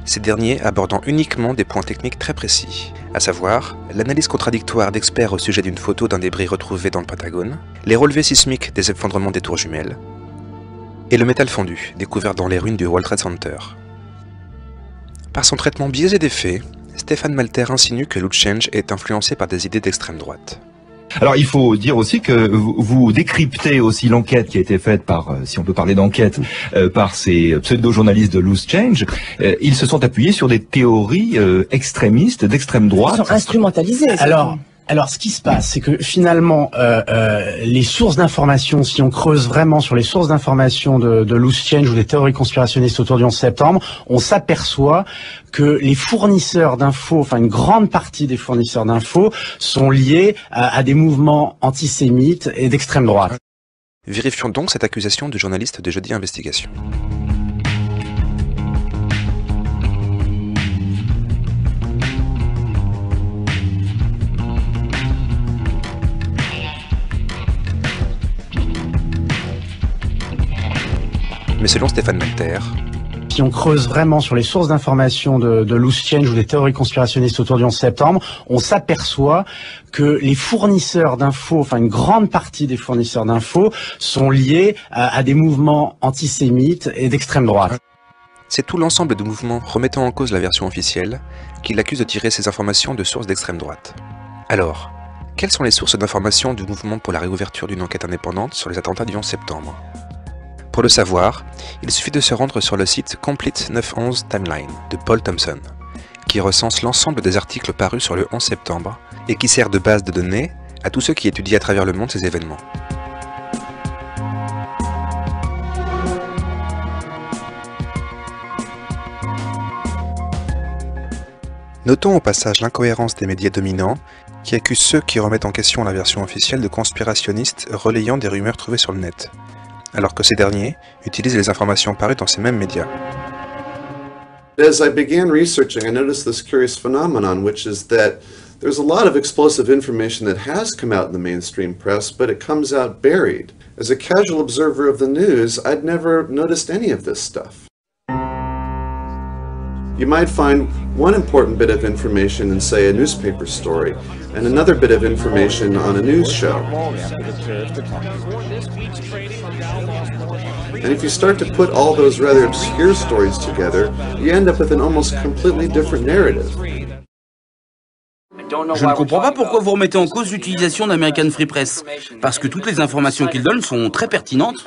Ces derniers abordant uniquement des points techniques très précis, à savoir l'analyse contradictoire d'experts au sujet d'une photo d'un débris retrouvé dans le Pentagone, les relevés sismiques des effondrements des tours jumelles, et le métal fondu découvert dans les ruines du World Trade Center. Par son traitement biaisé des faits, Stéphane Malter insinue que Loose Change est influencé par des idées d'extrême droite. Alors il faut dire aussi que vous décryptez aussi l'enquête qui a été faite par, si on peut parler d'enquête, par ces pseudo-journalistes de Loose Change. Ils se sont appuyés sur des théories extrémistes, d'extrême droite. Ils sont instrumentalisés. Alors, ce qui se passe, c'est que finalement, les sources d'information, si on creuse vraiment sur les sources d'information de Loose Change ou des théories conspirationnistes autour du 11 septembre, on s'aperçoit que les fournisseurs d'infos, enfin une grande partie des fournisseurs d'infos, sont liés à des mouvements antisémites et d'extrême droite. Vérifions donc cette accusation du journaliste de Jeudi Investigation. Mais selon Stéphane Malter, si on creuse vraiment sur les sources d'information de Loose Change ou des théories conspirationnistes autour du 11 septembre, on s'aperçoit que les fournisseurs d'infos, enfin une grande partie des fournisseurs d'infos, sont liés à des mouvements antisémites et d'extrême droite. C'est tout l'ensemble de mouvements remettant en cause la version officielle qui l'accuse de tirer ces informations de sources d'extrême droite. Alors, quelles sont les sources d'informations du mouvement pour la réouverture d'une enquête indépendante sur les attentats du 11 septembre ? Pour le savoir, il suffit de se rendre sur le site Complete 9/11 Timeline de Paul Thompson, qui recense l'ensemble des articles parus sur le 11 septembre et qui sert de base de données à tous ceux qui étudient à travers le monde ces événements. Notons au passage l'incohérence des médias dominants qui accusent ceux qui remettent en question la version officielle de conspirationnistes relayant des rumeurs trouvées sur le net, alors que ces derniers utilisent les informations parues dans ces mêmes médias. As I began researching, I noticed this curious phenomenon, which is that there's a lot of explosive information that has come out in the mainstream press, but it comes out buried. As a casual observer of the news, I'd never noticed any of this stuff. You might find one important bit of information in, say, a newspaper story, and another bit of information on a news show. And if you start to put all those rather obscure stories together, you end up with an almost completely different narrative. Je ne comprends pas pourquoi vous remettez en cause l'utilisation d'American Free Press, parce que toutes les informations qu'ils donnent sont très pertinentes.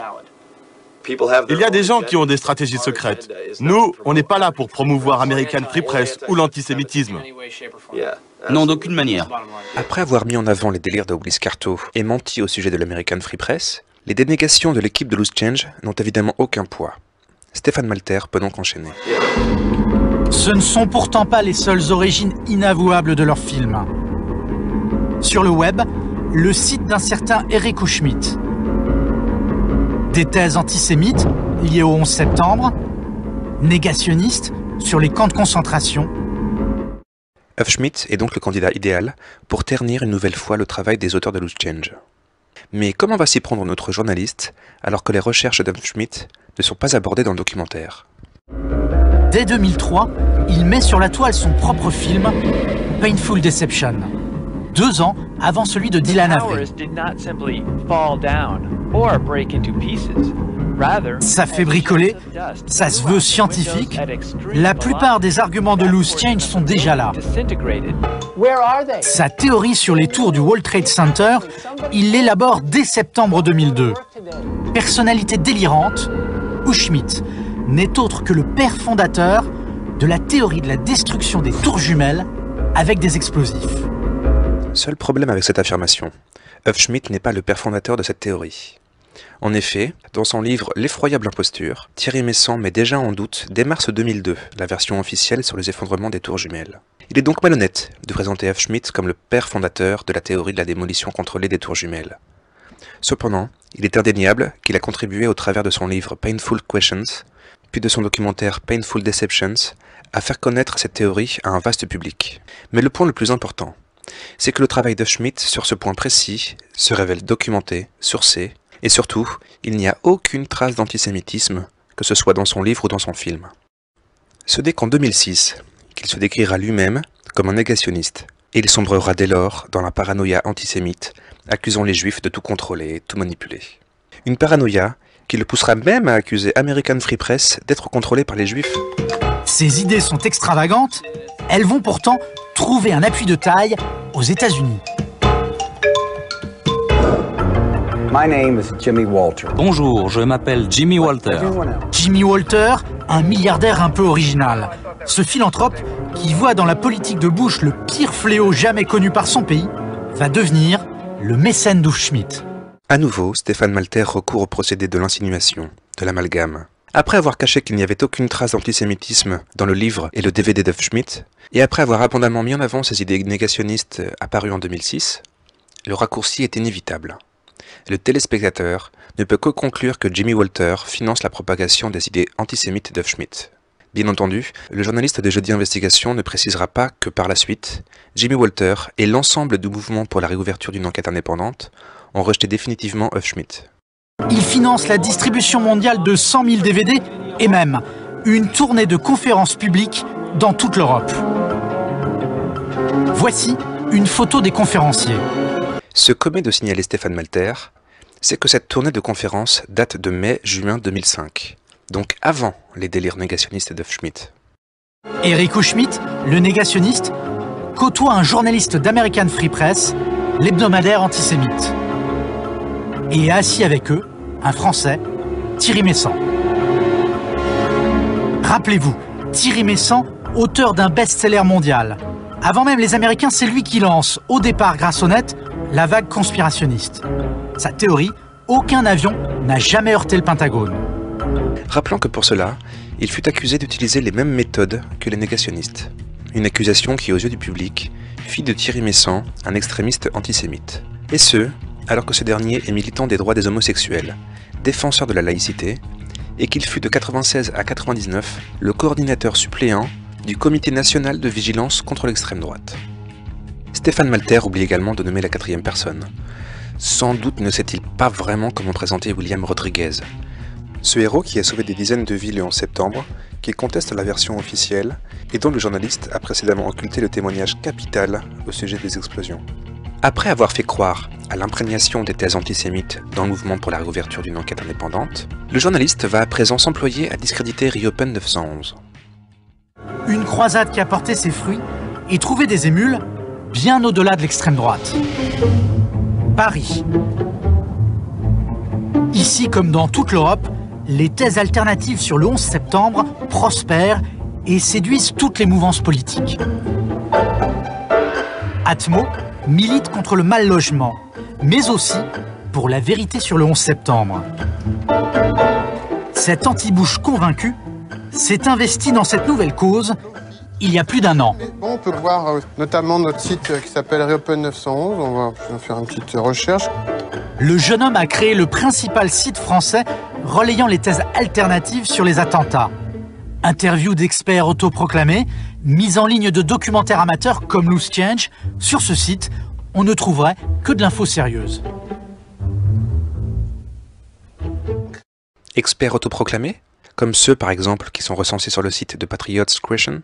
Il y a des gens qui ont des stratégies secrètes. Nous, on n'est pas là pour promouvoir American Free Press ou l'antisémitisme. Non, d'aucune manière. Après avoir mis en avant les délires de Willis Carto et menti au sujet de l'American Free Press, les dénégations de l'équipe de Loose Change n'ont évidemment aucun poids. Stéphane Malter peut donc enchaîner. Ce ne sont pourtant pas les seules origines inavouables de leurs films. Sur le web, le site d'un certain Eric Schmidt. Des thèses antisémites liées au 11 septembre, négationnistes sur les camps de concentration. Schmidt est donc le candidat idéal pour ternir une nouvelle fois le travail des auteurs de Loose Change. Mais comment va s'y prendre notre journaliste alors que les recherches Schmidt ne sont pas abordées dans le documentaire? Dès 2003, il met sur la toile son propre film, Painful Deception, 2 ans avant celui de Dylan Avery. Ça fait bricoler, ça se veut scientifique. La plupart des arguments de Loose Change sont déjà là. Sa théorie sur les tours du World Trade Center, il l'élabore dès septembre 2002. Personnalité délirante, Schmidt n'est autre que le père fondateur de la théorie de la destruction des tours jumelles avec des explosifs. Seul problème avec cette affirmation, Schmidt n'est pas le père fondateur de cette théorie. En effet, dans son livre L'effroyable imposture, Thierry Meyssan met déjà en doute dès mars 2002 la version officielle sur les effondrements des tours jumelles. Il est donc malhonnête de présenter Schmidt comme le père fondateur de la théorie de la démolition contrôlée des tours jumelles. Cependant, il est indéniable qu'il a contribué au travers de son livre Painful Questions, puis de son documentaire Painful Deceptions, à faire connaître cette théorie à un vaste public. Mais le point le plus important, c'est que le travail de Schmidt sur ce point précis se révèle documenté, sourcé, et surtout, il n'y a aucune trace d'antisémitisme, que ce soit dans son livre ou dans son film. Ce n'est qu'en 2006 qu'il se décrira lui-même comme un négationniste, et il sombrera dès lors dans la paranoïa antisémite, accusant les juifs de tout contrôler et tout manipuler. Une paranoïa qui le poussera même à accuser American Free Press d'être contrôlé par les juifs. Ces idées sont extravagantes, elles vont pourtant trouver un appui de taille aux États-Unis. Bonjour, je m'appelle Jimmy Walter. Jimmy Walter, un milliardaire un peu original. Ce philanthrope, qui voit dans la politique de Bush le pire fléau jamais connu par son pays, va devenir le mécène Schmidt. À nouveau, Stéphane Malter recourt au procédé de l'insinuation, de l'amalgame. Après avoir caché qu'il n'y avait aucune trace d'antisémitisme dans le livre et le DVD Schmidt, et après avoir abondamment mis en avant ses idées négationnistes apparues en 2006, le raccourci est inévitable. Le téléspectateur ne peut que conclure que Jimmy Walter finance la propagation des idées antisémites Schmidt. Bien entendu, le journaliste de Jeudi Investigation ne précisera pas que par la suite, Jimmy Walter et l'ensemble du mouvement pour la réouverture d'une enquête indépendante ont rejeté définitivement Schmidt. Il finance la distribution mondiale de 100 000 DVD et même une tournée de conférences publiques dans toute l'Europe. Voici une photo des conférenciers. Ce qu'omet de signaler Stéphane Malter, c'est que cette tournée de conférences date de mai-juin 2005, donc avant les délires négationnistes Schmidt. Eric Schmidt, le négationniste, côtoie un journaliste d'American Free Press, l'hebdomadaire antisémite. Et est assis avec eux, un Français, Thierry Meyssan. Rappelez-vous, Thierry Meyssan, auteur d'un best-seller mondial. Avant même les Américains, c'est lui qui lance, au départ grâce au net, la vague conspirationniste. Sa théorie, aucun avion n'a jamais heurté le Pentagone. Rappelons que pour cela, il fut accusé d'utiliser les mêmes méthodes que les négationnistes. Une accusation qui, aux yeux du public, fit de Thierry Meyssan un extrémiste antisémite. Et ce, alors que ce dernier est militant des droits des homosexuels, défenseur de la laïcité, et qu'il fut de 1996 à 1999 le coordinateur suppléant du Comité national de vigilance contre l'extrême droite. Stéphane Malter oublie également de nommer la quatrième personne. Sans doute ne sait-il pas vraiment comment présenter William Rodriguez, Ce héros qui a sauvé des dizaines de vies le 11 septembre, qui conteste la version officielle et dont le journaliste a précédemment occulté le témoignage capital au sujet des explosions. Après avoir fait croire à l'imprégnation des thèses antisémites dans le mouvement pour la réouverture d'une enquête indépendante, le journaliste va à présent s'employer à discréditer Reopen 911. Une croisade qui a porté ses fruits et trouvé des émules bien au-delà de l'extrême droite. Paris. Ici, comme dans toute l'Europe, les thèses alternatives sur le 11 septembre prospèrent et séduisent toutes les mouvances politiques. Atmo milite contre le mal logement, mais aussi pour la vérité sur le 11 septembre. Cet anti-Bush convaincu s'est investi dans cette nouvelle cause il y a plus d'1 an. On peut voir notamment notre site qui s'appelle Reopen 911, on va faire une petite recherche. Le jeune homme a créé le principal site français relayant les thèses alternatives sur les attentats. Interviews d'experts autoproclamés, mise en ligne de documentaires amateurs comme Loose Change. Sur ce site, on ne trouverait que de l'info sérieuse. Experts autoproclamés, comme ceux par exemple qui sont recensés sur le site de Patriots Question.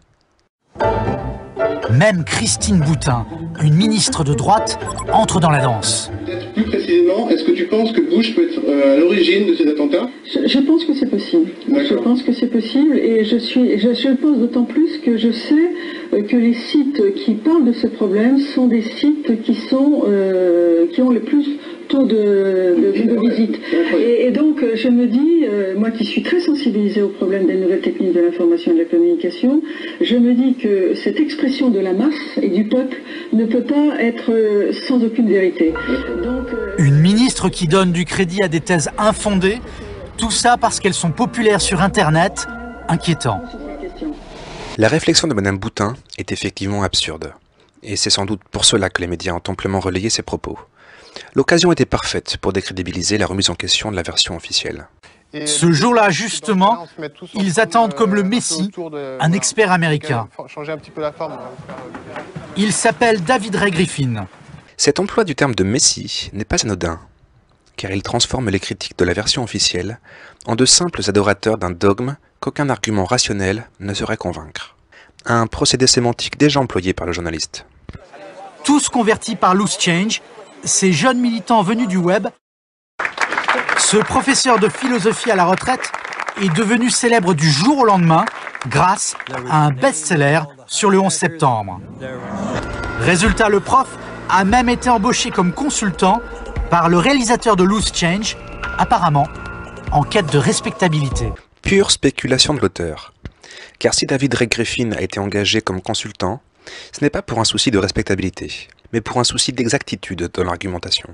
Même Christine Boutin, une ministre de droite, entre dans la danse. Peut-être plus précisément, est-ce que tu penses que Bush peut être à l'origine de ces attentats? Je pense que c'est possible. Je pense que c'est possible et je le pense d'autant plus que je sais que les sites qui parlent de ce problème sont des sites qui ont le plus taux de visite. Et donc je me dis, moi qui suis très sensibilisée au problème des nouvelles techniques de l'information et de la communication, je me dis que cette expression de la masse et du peuple ne peut pas être sans aucune vérité. Donc, une ministre qui donne du crédit à des thèses infondées, tout ça parce qu'elles sont populaires sur Internet, inquiétant. La réflexion de Madame Boutin est effectivement absurde. Et c'est sans doute pour cela que les médias ont amplement relayé ses propos. L'occasion était parfaite pour décrédibiliser la remise en question de la version officielle. Ce jour-là, justement, ils attendent comme le Messie un expert américain. Il s'appelle David Ray Griffin. Cet emploi du terme de Messie n'est pas anodin, car il transforme les critiques de la version officielle en de simples adorateurs d'un dogme qu'aucun argument rationnel ne saurait convaincre. Un procédé sémantique déjà employé par le journaliste. Tous convertis par Loose Change, ces jeunes militants venus du web, ce professeur de philosophie à la retraite est devenu célèbre du jour au lendemain grâce à un best-seller sur le 11 septembre. Résultat, le prof a même été embauché comme consultant par le réalisateur de Loose Change, apparemment en quête de respectabilité. Pure spéculation de l'auteur. Car si David Ray Griffin a été engagé comme consultant, ce n'est pas pour un souci de respectabilité, mais pour un souci d'exactitude dans l'argumentation.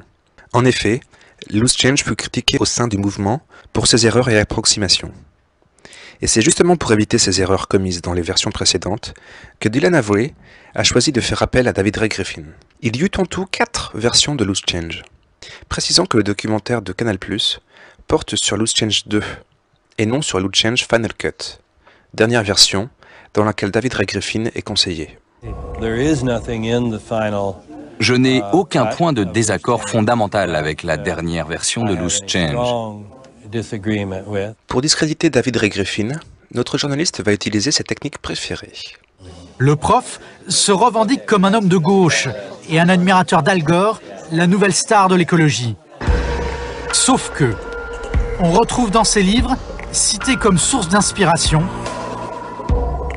En effet, Loose Change fut critiqué au sein du mouvement pour ses erreurs et approximations. Et c'est justement pour éviter ces erreurs commises dans les versions précédentes que Dylan Avoué a choisi de faire appel à David Ray Griffin. Il y eut en tout 4 versions de Loose Change, précisant que le documentaire de Canal+ porte sur Loose Change 2 et non sur Loose Change Final Cut, dernière version dans laquelle David Ray Griffin est conseillé. Je n'ai aucun point de désaccord fondamental avec la dernière version de Loose Change. Pour discréditer David Ray Griffin, notre journaliste va utiliser ses techniques préférées. Le prof se revendique comme un homme de gauche et un admirateur d'Al Gore, la nouvelle star de l'écologie. Sauf que, on retrouve dans ses livres, cités comme source d'inspiration,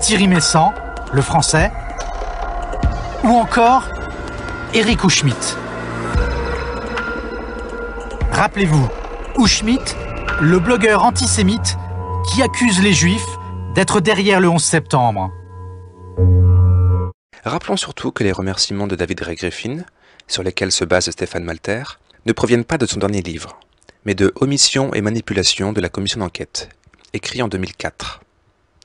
Thierry Messant, le français, ou encore Eric Houchemit. Rappelez-vous, Houchemit, le blogueur antisémite qui accuse les Juifs d'être derrière le 11 septembre. Rappelons surtout que les remerciements de David Ray Griffin, sur lesquels se base Stéphane Malter, ne proviennent pas de son dernier livre, mais de Omission et manipulation de la commission d'enquête, écrit en 2004.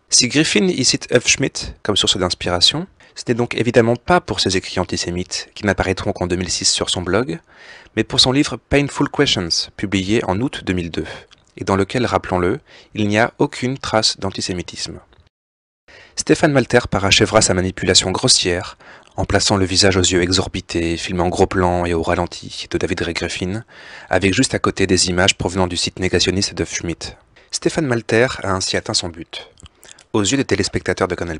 Si Griffin y cite Houchemit comme source d'inspiration, ce n'est donc évidemment pas pour ses écrits antisémites qui n'apparaîtront qu'en 2006 sur son blog, mais pour son livre Painful Questions, publié en août 2002, et dans lequel, rappelons-le, il n'y a aucune trace d'antisémitisme. Stéphane Malter parachèvera sa manipulation grossière en plaçant le visage aux yeux exorbités, filmé en gros plan et au ralenti de David Ray Griffin, avec juste à côté des images provenant du site négationniste de Houchemit. Stéphane Malter a ainsi atteint son but. Aux yeux des téléspectateurs de Canal+,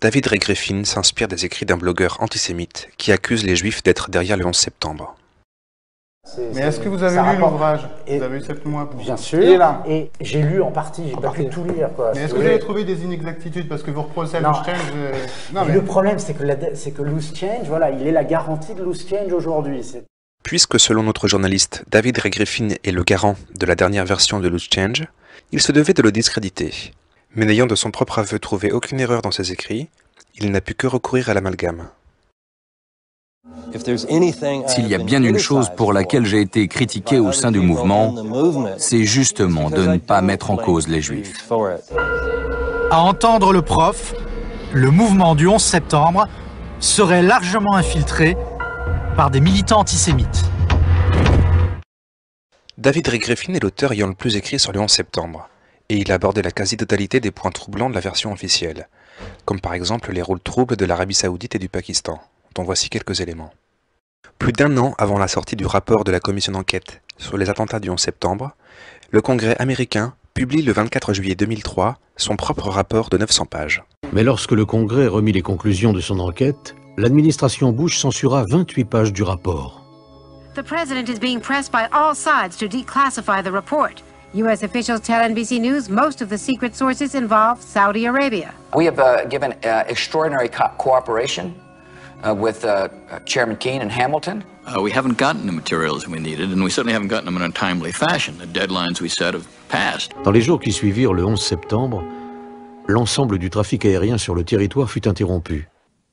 David Ray Griffin s'inspire des écrits d'un blogueur antisémite qui accuse les Juifs d'être derrière le 11 septembre. Mais est-ce que vous avez lu l'ouvrage? Vous avez eu 7 mois pour... Bien sûr, et j'ai lu en partie, j'ai pas pu tout lire. Quoi. Mais est-ce que vous avez trouvé des inexactitudes? Parce que vous reprochez à Loose Change... Non, mais le problème, c'est que Loose Change, voilà, il est la garantie de Loose Change aujourd'hui. Puisque selon notre journaliste, David Ray Griffin est le garant de la dernière version de Loose Change, il se devait de le discréditer. Mais n'ayant de son propre aveu trouvé aucune erreur dans ses écrits, il n'a pu que recourir à l'amalgame. S'il y a bien une chose pour laquelle j'ai été critiqué au sein du mouvement, c'est justement de ne pas mettre en cause les Juifs. À entendre le prof, le mouvement du 11 septembre serait largement infiltré par des militants antisémites. David Ray Griffin est l'auteur ayant le plus écrit sur le 11 septembre, et il a abordé la quasi-totalité des points troublants de la version officielle, comme par exemple les rôles troubles de l'Arabie Saoudite et du Pakistan, dont voici quelques éléments. Plus d'un an avant la sortie du rapport de la commission d'enquête sur les attentats du 11 septembre, le Congrès américain publie le 24 juillet 2003 son propre rapport de 900 pages. Mais lorsque le Congrès remit les conclusions de son enquête, l'administration Bush censura 28 pages du rapport. The president is being pressed by all sides to declassify the report. U.S. officials tell NBC News most of the secret sources involve Saudi Arabia. We have given extraordinary cooperation with Chairman Keane and Hamilton. We haven't gotten the materials we needed, and we certainly haven't gotten them in a timely fashion. The deadlines we set have passed. Dans les jours qui suivirent le 11 septembre, l'ensemble du trafic aérien sur le territoire fut interrompu.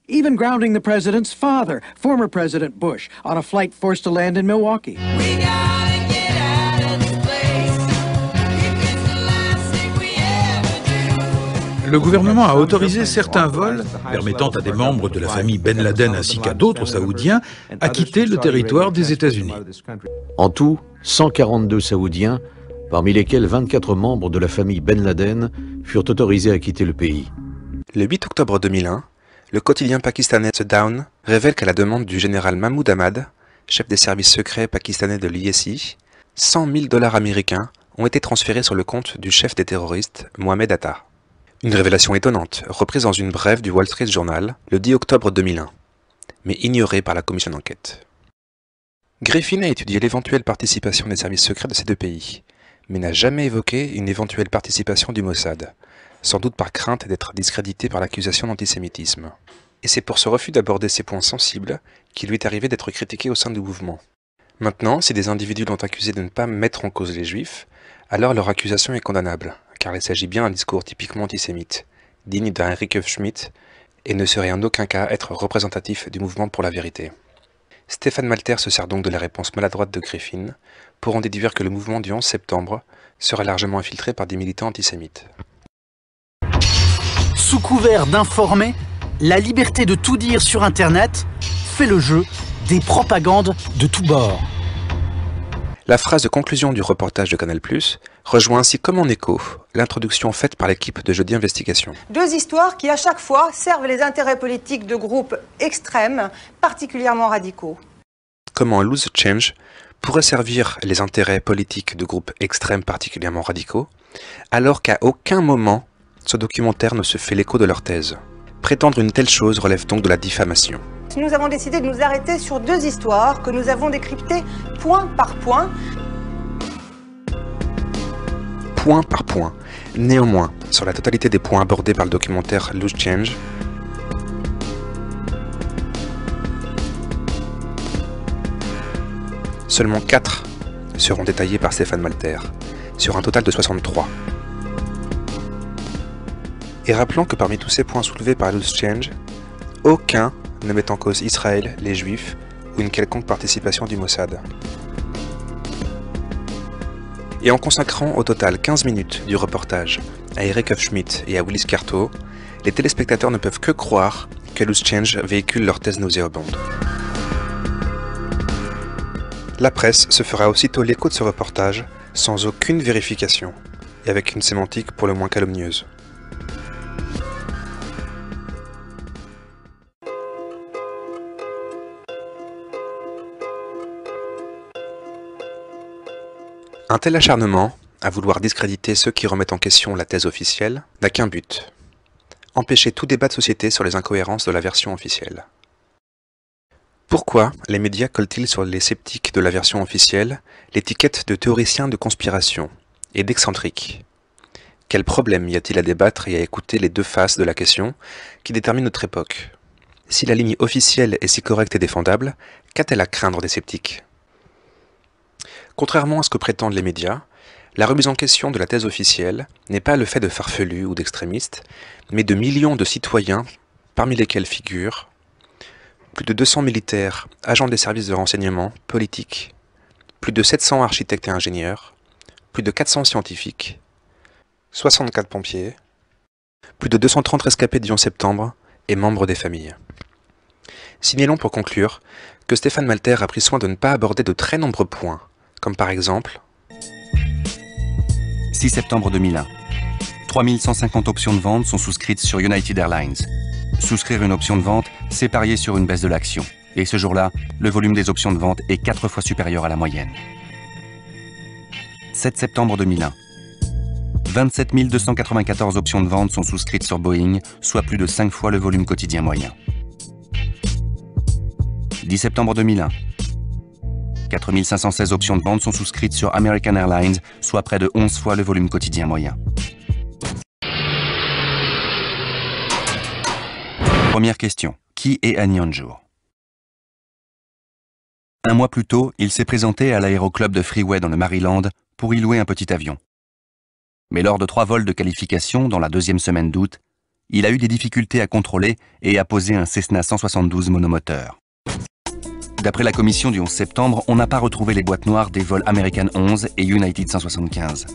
Even grounding the president's father, former President Bush, on a flight forced to land in Milwaukee. Le gouvernement a autorisé certains vols permettant à des membres de la famille Ben Laden ainsi qu'à d'autres Saoudiens à quitter le territoire des États-Unis. En tout, 142 Saoudiens, parmi lesquels 24 membres de la famille Ben Laden, furent autorisés à quitter le pays. Le 8 octobre 2001, le quotidien pakistanais The Dawn révèle qu'à la demande du général Mahmoud Ahmad, chef des services secrets pakistanais de l'ISI, 100 000 $ américains ont été transférés sur le compte du chef des terroristes, Mohamed Atta. Une révélation étonnante, reprise dans une brève du Wall Street Journal le 10 octobre 2001, mais ignorée par la commission d'enquête. Griffin a étudié l'éventuelle participation des services secrets de ces deux pays, mais n'a jamais évoqué une éventuelle participation du Mossad, sans doute par crainte d'être discrédité par l'accusation d'antisémitisme. Et c'est pour ce refus d'aborder ces points sensibles qu'il lui est arrivé d'être critiqué au sein du mouvement. Maintenant, si des individus l'ont accusé de ne pas mettre en cause les Juifs, alors leur accusation est condamnable, car il s'agit bien d'un discours typiquement antisémite, digne d'un Eric F. Schmitt, et ne saurait en aucun cas être représentatif du mouvement pour la vérité. Stéphane Malter se sert donc de la réponse maladroite de Griffin, pour en déduire que le mouvement du 11 septembre serait largement infiltré par des militants antisémites. Sous couvert d'informer, la liberté de tout dire sur Internet fait le jeu des propagandes de tous bords. La phrase de conclusion du reportage de Canal+, rejoint ainsi comme en écho l'introduction faite par l'équipe de Jeudi Investigation. Deux histoires qui à chaque fois servent les intérêts politiques de groupes extrêmes, particulièrement radicaux. Comment Loose Change pourrait servir les intérêts politiques de groupes extrêmes particulièrement radicaux, alors qu'à aucun moment ce documentaire ne se fait l'écho de leur thèse. Prétendre une telle chose relève donc de la diffamation. Nous avons décidé de nous arrêter sur deux histoires que nous avons décryptées point par point. Point par point. Néanmoins, sur la totalité des points abordés par le documentaire Loose Change, seulement 4 seront détaillés par Stéphane Malter, sur un total de 63. Et rappelons que parmi tous ces points soulevés par Loose Change, aucun ne met en cause Israël, les Juifs ou une quelconque participation du Mossad. Et en consacrant au total 15 minutes du reportage à Eric F. Schmitt et à Willis Carto, les téléspectateurs ne peuvent que croire que Loose Change véhicule leur thèse nauséabonde. La presse se fera aussitôt l'écho de ce reportage sans aucune vérification et avec une sémantique pour le moins calomnieuse. Un tel acharnement à vouloir discréditer ceux qui remettent en question la thèse officielle, n'a qu'un but: empêcher tout débat de société sur les incohérences de la version officielle. Pourquoi les médias collent-ils sur les sceptiques de la version officielle l'étiquette de théoriciens de conspiration et d'excentriques? Quel problème y a-t-il à débattre et à écouter les deux faces de la question qui déterminent notre époque? Si la ligne officielle est si correcte et défendable, qu'a-t-elle à craindre des sceptiques? Contrairement à ce que prétendent les médias, la remise en question de la thèse officielle n'est pas le fait de farfelus ou d'extrémistes, mais de millions de citoyens, parmi lesquels figurent plus de 200 militaires, agents des services de renseignement, politiques, plus de 700 architectes et ingénieurs, plus de 400 scientifiques, 64 pompiers, plus de 230 rescapés du 11 septembre et membres des familles. Signalons pour conclure que Stéphane Malter a pris soin de ne pas aborder de très nombreux points, comme par exemple 6 septembre 2001. 3150 options de vente sont souscrites sur United Airlines. Souscrire une option de vente, c'est parier sur une baisse de l'action. Et ce jour-là, le volume des options de vente est 4 fois supérieur à la moyenne. 7 septembre 2001. 27 294 options de vente sont souscrites sur Boeing, soit plus de 5 fois le volume quotidien moyen. 10 septembre 2001. 4516 options de vente sont souscrites sur American Airlines, soit près de 11 fois le volume quotidien moyen. Première question. Qui est Annie Hanjour? Un mois plus tôt, il s'est présenté à l'aéroclub de Freeway dans le Maryland pour y louer un petit avion. Mais lors de 3 vols de qualification dans la 2e semaine d'août, il a eu des difficultés à contrôler et à poser un Cessna 172 monomoteur. D'après la commission du 11 septembre, on n'a pas retrouvé les boîtes noires des vols American 11 et United 175.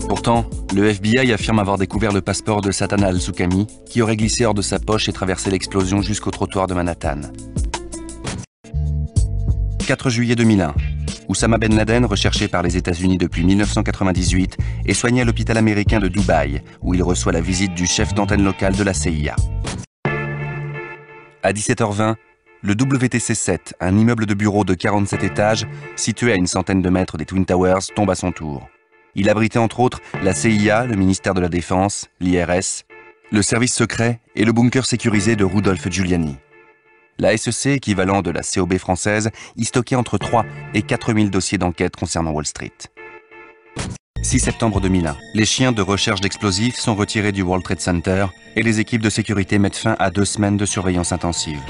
Pourtant, le FBI affirme avoir découvert le passeport de Satana Al-Soukami, qui aurait glissé hors de sa poche et traversé l'explosion jusqu'au trottoir de Manhattan. 4 juillet 2001. Oussama Ben Laden, recherché par les États-Unis depuis 1998, est soigné à l'hôpital américain de Dubaï, où il reçoit la visite du chef d'antenne locale de la CIA. À 17h20, le WTC-7, un immeuble de bureaux de 47 étages, situé à une centaine de mètres des Twin Towers, tombe à son tour. Il abritait entre autres la CIA, le ministère de la Défense, l'IRS, le service secret et le bunker sécurisé de Rudolph Giuliani. La SEC, équivalent de la COB française, y stockait entre 3 et 4 000 dossiers d'enquête concernant Wall Street. 6 septembre 2001. Les chiens de recherche d'explosifs sont retirés du World Trade Center et les équipes de sécurité mettent fin à 2 semaines de surveillance intensive.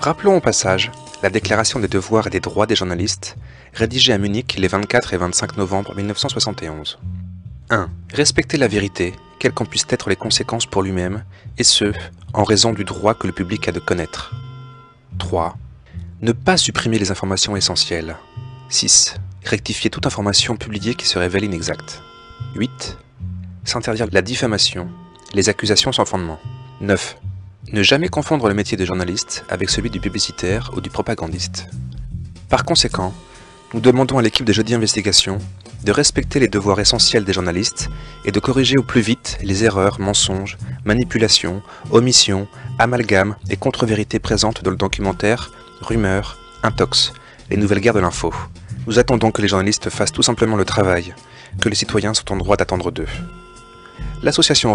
Rappelons au passage la déclaration des devoirs et des droits des journalistes, rédigée à Munich les 24 et 25 novembre 1971. 1. Respecter la vérité, quelles qu'en puissent être les conséquences pour lui-même, et ce, en raison du droit que le public a de connaître. 3. Ne pas supprimer les informations essentielles. 6. Rectifier toute information publiée qui se révèle inexacte. 8. S'interdire la diffamation, les accusations sans fondement. 9. Ne jamais confondre le métier de journaliste avec celui du publicitaire ou du propagandiste. Par conséquent, nous demandons à l'équipe de Jeudi Investigation de respecter les devoirs essentiels des journalistes et de corriger au plus vite les erreurs, mensonges, manipulations, omissions, amalgames et contre-vérités présentes dans le documentaire Rumeurs, Intox, les nouvelles guerres de l'info. Nous attendons que les journalistes fassent tout simplement le travail que les citoyens sont en droit d'attendre d'eux. L'association